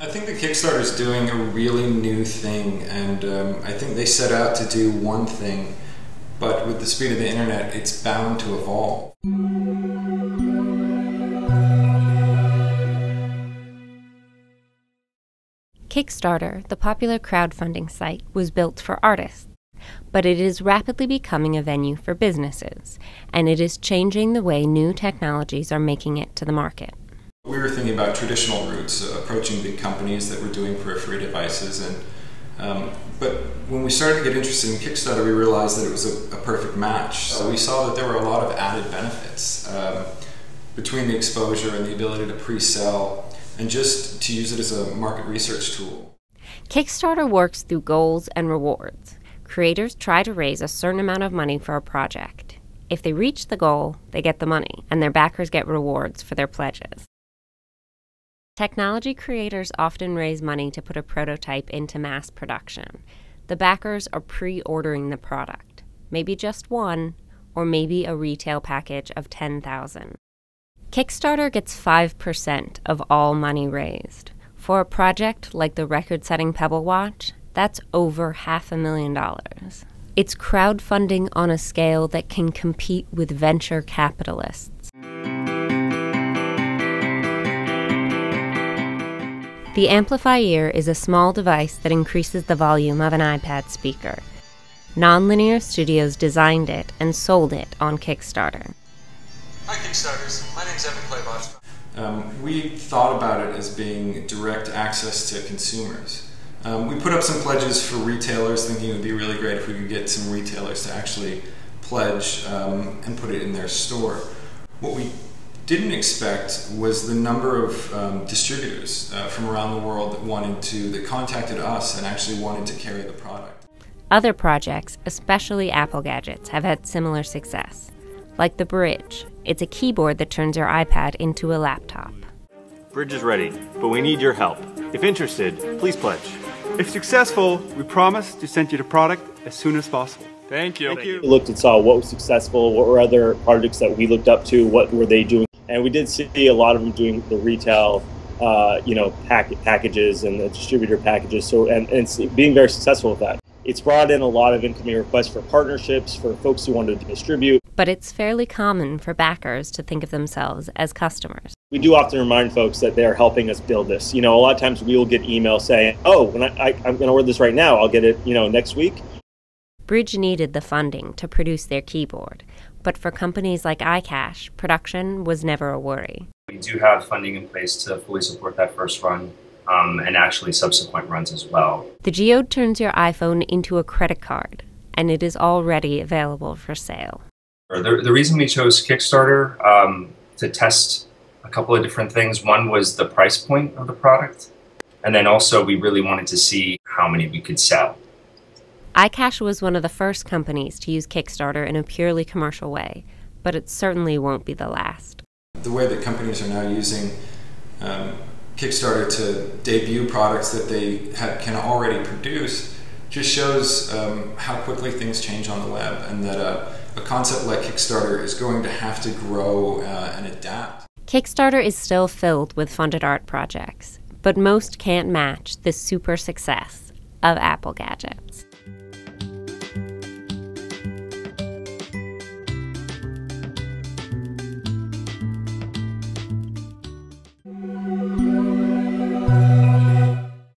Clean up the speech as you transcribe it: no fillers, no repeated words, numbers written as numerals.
I think the Kickstarter is doing a really new thing, and I think they set out to do one thing, but with the speed of the internet, it's bound to evolve. Kickstarter, the popular crowdfunding site, was built for artists, but it is rapidly becoming a venue for businesses, and it is changing the way new technologies are making it to the market. We were thinking about traditional routes, approaching big companies that were doing periphery devices, but when we started to get interested in Kickstarter, we realized that it was a perfect match. So we saw that there were a lot of added benefits between the exposure and the ability to pre-sell, and just to use it as a market research tool. Kickstarter works through goals and rewards. Creators try to raise a certain amount of money for a project. If they reach the goal, they get the money, and their backers get rewards for their pledges. Technology creators often raise money to put a prototype into mass production. The backers are pre-ordering the product, maybe just one, or maybe a retail package of 10,000. Kickstarter gets 5% of all money raised. For a project like the record-setting Pebble watch, that's over $500,000. It's crowdfunding on a scale that can compete with venture capitalists. The Amplifiear is a small device that increases the volume of an iPad speaker. Nonlinear Studios designed it and sold it on Kickstarter. Hi Kickstarters, my name's Clabots. We thought about it as being direct access to consumers. We put up some pledges for retailers, thinking it would be really great if we could get some retailers to actually pledge and put it in their store. What we didn't expect was the number of distributors from around the world that contacted us and actually wanted to carry the product. Other projects, especially Apple gadgets, have had similar success, like the Brydge. It's a keyboard that turns your iPad into a laptop. Brydge is ready, but we need your help. If interested, please pledge. If successful, we promise to send you the product as soon as possible. Thank you. We looked and saw what was successful, what were other projects that we looked up to, what were they doing. And we did see a lot of them doing the retail, packages and the distributor packages. So, and it's being very successful with that. It's brought in a lot of incoming requests for partnerships, for folks who want to distribute. But it's fairly common for backers to think of themselves as customers. We do often remind folks that they're helping us build this. A lot of times we will get emails saying, oh, when I'm going to order this right now, I'll get it, next week. Brydge needed the funding to produce their keyboard, but for companies like iCache, production was never a worry. We do have funding in place to fully support that first run, and actually subsequent runs as well. The Geode turns your iPhone into a credit card, and it is already available for sale. The reason we chose Kickstarter to test a couple of different things. One was the price point of the product, and then also we really wanted to see how many we could sell. iCache was one of the first companies to use Kickstarter in a purely commercial way, but it certainly won't be the last. The way that companies are now using Kickstarter to debut products that they can already produce just shows how quickly things change on the web, and that a concept like Kickstarter is going to have to grow and adapt. Kickstarter is still filled with funded art projects, but most can't match the super success of Apple gadgets.